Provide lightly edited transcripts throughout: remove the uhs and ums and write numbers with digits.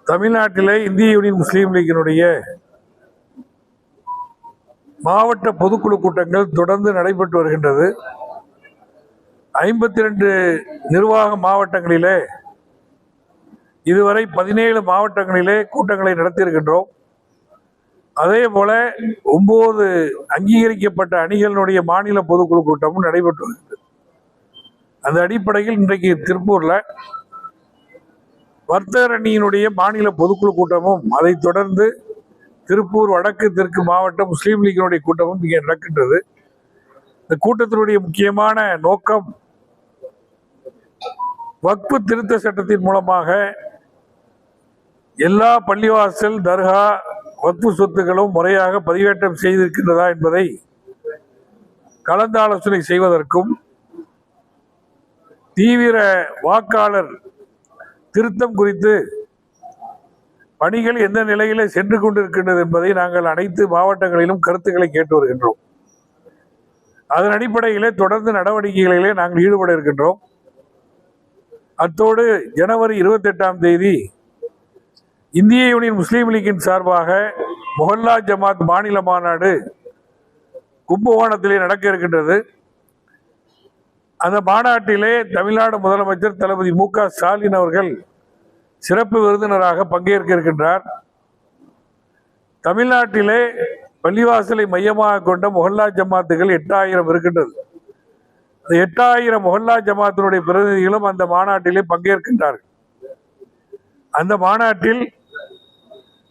தமிழ்நாட்டிலே இந்திய யூனியன் முஸ்லீம் லீக்கினுடைய மாவட்ட பொதுக்குழு கூட்டங்கள் தொடர்ந்து நடைபெற்று வருகின்றது. 52 நிர்வாக மாவட்டங்களிலே இதுவரை 17 மாவட்டங்களிலே கூட்டங்களை நடத்தியிருக்கின்றோம். அதே போல 9 அங்கீகரிக்கப்பட்ட அணிகளினுடைய மாநில பொதுக்குழு கூட்டமும் நடைபெற்று வருகிறது. அந்த அடிப்படையில் இன்றைக்கு திருப்பூர்ல வர்த்தகர் அணியினுடைய மாநில பொதுக்குழு கூட்டமும், அதை தொடர்ந்து திருப்பூர் வடக்கு தெற்கு மாவட்ட முஸ்லீம் லீக்கினுடைய கூட்டமும் இங்கே நடக்கின்றது. இந்த கூட்டத்தினுடைய முக்கியமான நோக்கம் வக்ஃபு திருத்த சட்டத்தின் மூலமாக எல்லா பள்ளிவாசல், தர்கா, வக்ஃபு சொத்துக்களும் முறையாக பதிவேற்றம் செய்திருக்கின்றதா என்பதை கலந்தாலோசனை செய்வதற்கும், தீவிர வாக்காளர் திருத்தம் குறித்து பணிகள் எந்த நிலையிலே சென்று கொண்டிருக்கின்றது என்பதை நாங்கள் அனைத்து மாவட்டங்களிலும் கருத்துக்களை கேட்டு வருகின்றோம். அதன் அடிப்படையிலே தொடர்ந்து நடவடிக்கைகளிலே நாங்கள் ஈடுபட இருக்கின்றோம். அத்தோடு ஜனவரி 28ஆம் தேதி இந்திய யூனியன் முஸ்லீம் லீக்கின் சார்பாக மொஹல்லா ஜமாத் மாநில மாநாடு கும்பகோணத்திலே நடக்க இருக்கின்றது. அந்த மாநாட்டிலே தமிழ்நாடு முதலமைச்சர் தளபதி மு.க. ஸ்டாலின் அவர்கள் சிறப்பு விருந்தினராக பங்கேற்க இருக்கின்றார். தமிழ்நாட்டிலே பள்ளிவாசலை மையமாக கொண்ட மொஹல்லா ஜமாத்துகள் 8000 இருக்கின்றது. 8000 மொஹல்லா ஜமாத்தினுடைய பிரதிநிதிகளும் அந்த மாநாட்டிலே பங்கேற்கின்றார்கள். அந்த மாநாட்டில்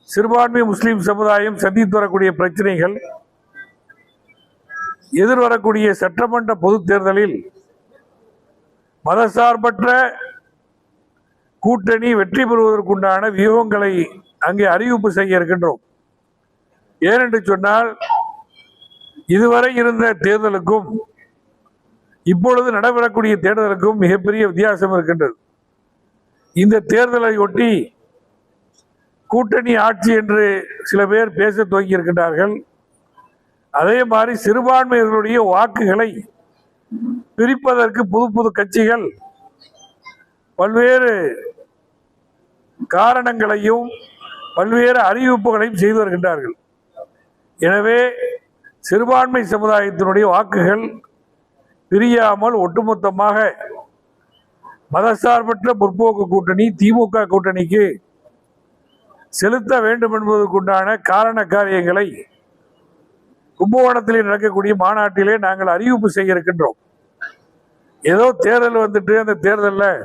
சிறுபான்மை முஸ்லீம் சமுதாயம் சந்தித்து வரக்கூடிய பிரச்சனைகள், எதிர்வரக்கூடிய சட்டமன்ற பொதுத் தேர்தலில் மதசார்பற்ற கூட்டணி வெற்றி பெறுவதற்குண்டான வியூகங்களை அங்கே அறிவிப்பு செய்ய இருக்கின்றோம். ஏனென்று சொன்னால், இதுவரை இருந்த தேர்தலுக்கும் இப்பொழுது நடைபெறக்கூடிய தேர்தலுக்கும் மிகப்பெரிய வித்தியாசம் இருக்கின்றது. இந்த தேர்தலை ஒட்டி கூட்டணி ஆட்சி என்று சில பேர் பேச துவங்கி இருக்கின்றார்கள். அதே மாதிரி சிறுபான்மையினருடைய வாக்குகளை பிரிப்பதற்கு புது புது கட்சிகள் பல்வேறு காரணங்களையும் பல்வேறு அறிவிப்புகளையும் செய்து வருகின்றார்கள். எனவே சிறுபான்மை சமுதாயத்தினுடைய வாக்குகள் பிரியாமல் ஒட்டுமொத்தமாக மதசார்பற்ற முற்போக்கு கூட்டணி திமுக கூட்டணிக்கு செலுத்த வேண்டும் என்பதற்குண்டான காரண காரியங்களை கும்பகோணத்திலே நடக்கக்கூடிய மாநாட்டிலே நாங்கள் அறிவிப்பு செய்ய இருக்கின்றோம். ஏதோ தேர்தல் வந்துட்டு அந்த தேர்தலில்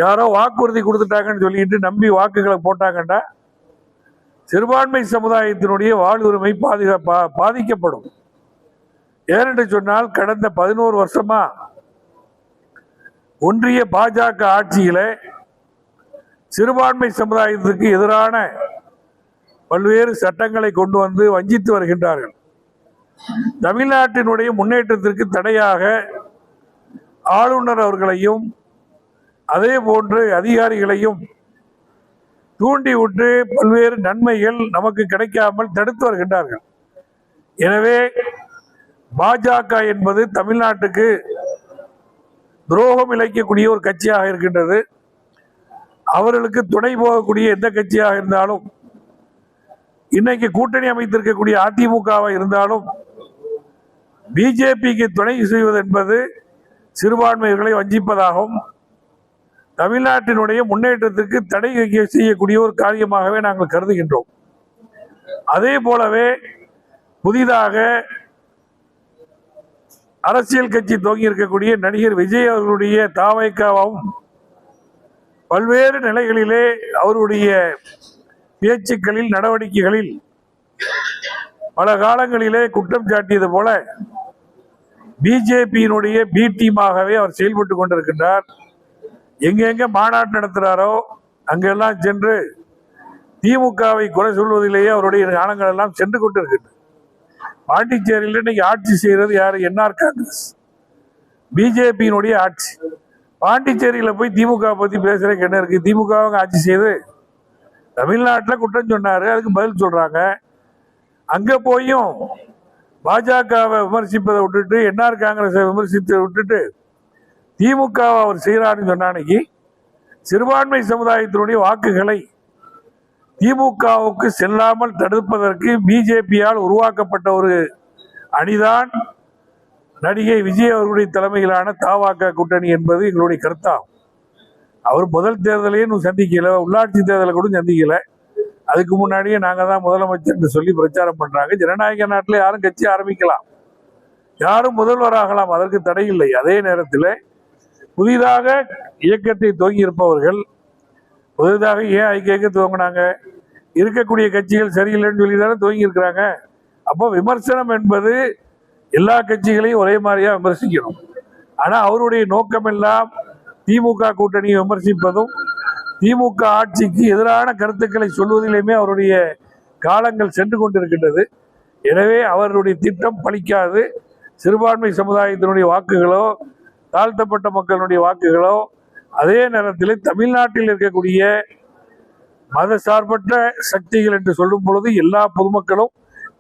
யாரோ வாக்குறுதி கொடுத்துட்டாங்கன்னு சொல்லிட்டு நம்பி வாக்குகளை போட்டாங்கன்னா சிறுபான்மை சமுதாயத்தினுடைய வாழ்வுரிமை பாதிக்கப்படும். ஏனென்று சொன்னால், கடந்த 11 வருஷமா ஒன்றிய பாஜக ஆட்சியில சிறுபான்மை சமுதாயத்துக்கு எதிரான பல்வேறு சட்டங்களை கொண்டு வந்து வஞ்சித்து வருகின்றார்கள். தமிழ்நாட்டினுடைய முன்னேற்றத்திற்கு தடையாக ஆளுநர் அவர்களையும் அதே போன்று அதிகாரிகளையும் தூண்டிவிட்டு பல்வேறு நன்மைகள் நமக்கு கிடைக்காமல் தடுத்து வருகின்றார்கள். எனவே பாஜக என்பது தமிழ்நாட்டுக்கு துரோகம் இழைக்கக்கூடிய ஒரு கட்சியாக இருக்கின்றது. அவர்களுக்கு துணை போகக்கூடிய எந்த கட்சியாக இருந்தாலும், இன்னைக்கு கூட்டணி அமைத்திருக்கக்கூடிய அதிமுகவாக இருந்தாலும், பிஜேபிக்கு துணை செய்வது என்பது சிறுபான்மையர்களை வஞ்சிப்பதாகவும் தமிழ்நாட்டினுடைய முன்னேற்றத்திற்கு தடை செய்யக்கூடிய ஒரு காரியமாகவே நாங்கள் கருதுகின்றோம். அதே போலவே புதிதாக அரசியல் கட்சி துவங்கி இருக்கக்கூடிய நடிகர் விஜய் அவர்களுடைய தாவைக்காவும் பல்வேறு நிலைகளிலே அவருடைய பேச்சுக்களில், நடவடிக்கைகளில் பல காலங்களிலே குற்றம் சாட்டியது போல பிஜேபியினுடைய பி டீமாகவே அவர் செயல்பட்டு கொண்டிருக்கின்றார். எங்கெங்க மாநாடு நடத்துகிறாரோ அங்கெல்லாம் சென்று திமுகவை குறை சொல்வதிலேயே அவருடைய ஞானங்கள் எல்லாம் சென்று கொண்டிருக்கின்றன. பாண்டிச்சேரியில் இன்னைக்கு ஆட்சி செய்கிறது யாரு? என்ஆர் காங்கிரஸ், பிஜேபியினுடைய ஆட்சி. பாண்டிச்சேரியில் போய் திமுக பத்தி பேசுறதுக்கு என்ன இருக்கு? திமுக ஆட்சி செய்து தமிழ்நாட்டில் குற்றம் சொன்னாரு, அதுக்கு பதில் சொல்றாங்க. அங்க போயும் பாஜகவை விமர்சிப்பதை விட்டுட்டு என்ஆர் காங்கிரஸை விமர்சித்து விட்டுட்டு திமுக அவர் செய்கிறாருன்னு சொன்ன அன்னைக்கு சிறுபான்மை சமுதாயத்தினுடைய வாக்குகளை திமுகவுக்கு செல்லாமல் தடுப்பதற்கு பிஜேபியால் உருவாக்கப்பட்ட ஒரு அணிதான் நடிகை விஜய் அவர்களுடைய தலைமையிலான தமாக கூட்டணி என்பது எங்களுடைய கருத்தாகும். அவர் முதல் தேர்தலையும் சந்திக்கல, உள்ளாட்சி தேர்தலை கூட சந்திக்கல. அதுக்கு முன்னாடியே நாங்க தான் முதலமைச்சர் என்று சொல்லி பிரச்சாரம் பண்றாங்க. ஜனநாயக நாட்டில் யாரும் கட்சி ஆரம்பிக்கலாம், யாரும் முதல்வராகலாம், அதற்கு தடை இல்லை. அதே நேரத்தில் புதிதாக இயக்கத்தை துவங்கி இருப்பவர்கள் புதிதாக ஏன் ஐக்கிய துவங்கினாங்க? இருக்கக்கூடிய கட்சிகள் சரியில்லைன்னு சொல்லி தானே துவங்கி இருக்கிறாங்க. அப்போ விமர்சனம் என்பது எல்லா கட்சிகளையும் ஒரே மாதிரியா விமர்சிக்கணும். ஆனா அவருடைய நோக்கம் எல்லாம் திமுக கூட்டணியை விமர்சிப்பதும் திமுக ஆட்சிக்கு எதிரான கருத்துக்களை சொல்வதிலுமே அவருடைய காலங்கள் சென்று கொண்டிருக்கின்றது. எனவே அவருடைய திட்டம் பலிக்காது. சிறுபான்மை சமுதாயத்தினுடைய வாக்குகளோ தாழ்த்தப்பட்ட மக்களுடைய வாக்குகளோ, அதே நேரத்தில் தமிழ்நாட்டில் இருக்கக்கூடிய மத சார்பற்ற சக்திகள் என்று சொல்லும் பொழுது எல்லா பொதுமக்களும்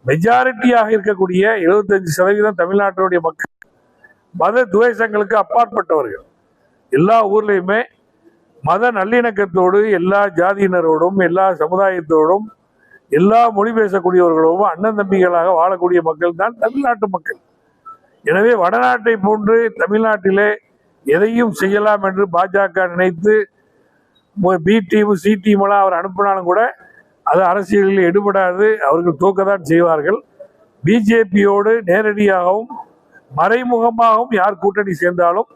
மெஜாரிட்டியாக இருக்கக்கூடிய 75% தமிழ்நாட்டினுடைய மக்கள் மத துவேஷங்களுக்கு அப்பாற்பட்டவர்கள். எல்லா ஊர்லயுமே மத நல்லிணக்கத்தோடு எல்லா ஜாதியினரோடும் எல்லா சமுதாயத்தோடும் எல்லா மொழி பேசக்கூடியவர்களோடும் அண்ணன் தம்பிகளாக வாழக்கூடிய மக்கள் தான் தமிழ்நாட்டு மக்கள். எனவே வடநாட்டை போன்று தமிழ்நாட்டிலே எதையும் செய்யலாம் என்று பாஜக நினைத்து பி டீம் சி டீம் எல்லாம் அவர் அனுப்பினாலும் கூட அது அரசியலில் எடுபடாது. அவர்கள் தோக்கத்தான் செய்வார்கள். பிஜேபியோடு நேரடியாகவும் மறைமுகமாகவும் யார் கூட்டணி சேர்ந்தாலும்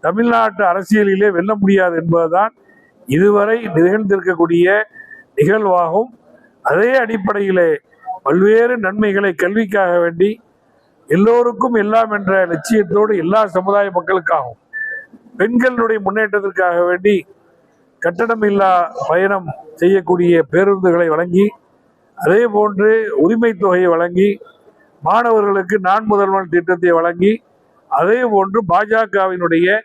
தமிழ்நாட்டு அரசியலிலே வெல்ல முடியாது என்பதுதான் இதுவரை நிகழ்ந்திருக்கக்கூடிய நிகழ்வாகும். அதே அடிப்படையிலே பல்வேறு நன்மைகளை கல்விக்காக வேண்டி எல்லோருக்கும் எல்லாம் என்ற லட்சியத்தோடு எல்லா சமுதாய மக்களுக்காகவும் பெண்களுடைய முன்னேற்றத்திற்காக வேண்டி கட்டணமில்லா பயணம் செய்யக்கூடிய பேருந்துகளை வழங்கி, அதே போன்று உரிமை தொகையை வழங்கி, மாணவர்களுக்கு நான் முதல்வன் திட்டத்தை வழங்கி, அதே போன்று பாஜகவினுடைய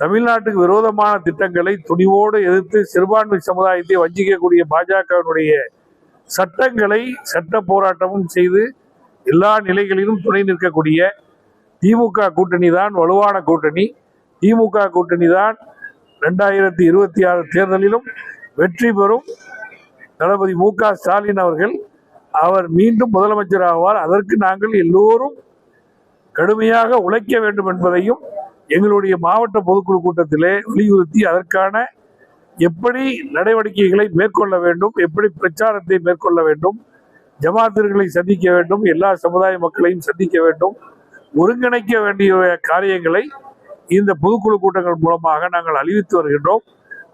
தமிழ்நாட்டுக்கு விரோதமான திட்டங்களை துணிவோடு எதிர்த்து சிறுபான்மை சமுதாயத்தை வஞ்சிக்கக்கூடிய பாஜகவினுடைய சட்டங்களை சட்ட போராட்டமும் செய்து எல்லா நிலைகளிலும் துணை நிற்கக்கூடிய திமுக கூட்டணி தான் வலுவான கூட்டணி. திமுக கூட்டணி தான் 2026 தேர்தலிலும் வெற்றி பெறும். தளபதி மு.க. ஸ்டாலின் அவர்கள் அவர் மீண்டும் முதலமைச்சர் ஆவார். அதற்கு நாங்கள் எல்லோரும் கடுமையாக உழைக்க வேண்டும் என்பதையும் எங்களுடைய மாவட்ட பொதுக்குழு கூட்டத்திலே வலியுறுத்தி அதற்கான எப்படி நடவடிக்கைகளை மேற்கொள்ள வேண்டும், எப்படி பிரச்சாரத்தை மேற்கொள்ள வேண்டும், ஜமாத்திர்களை சந்திக்க வேண்டும், எல்லா சமுதாய மக்களையும் சந்திக்க வேண்டும், ஒருங்கிணைக்க வேண்டிய காரியங்களை இந்த பொதுக்குழு கூட்டங்கள் மூலமாக நாங்கள் அறிவித்து வருகின்றோம்.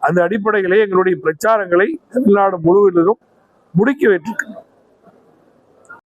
அந்த அடிப்படையிலே எங்களுடைய பிரச்சாரங்களை தமிழ்நாடு முழுவதிலும் முடுக்கி வைத்திருக்கிறோம்.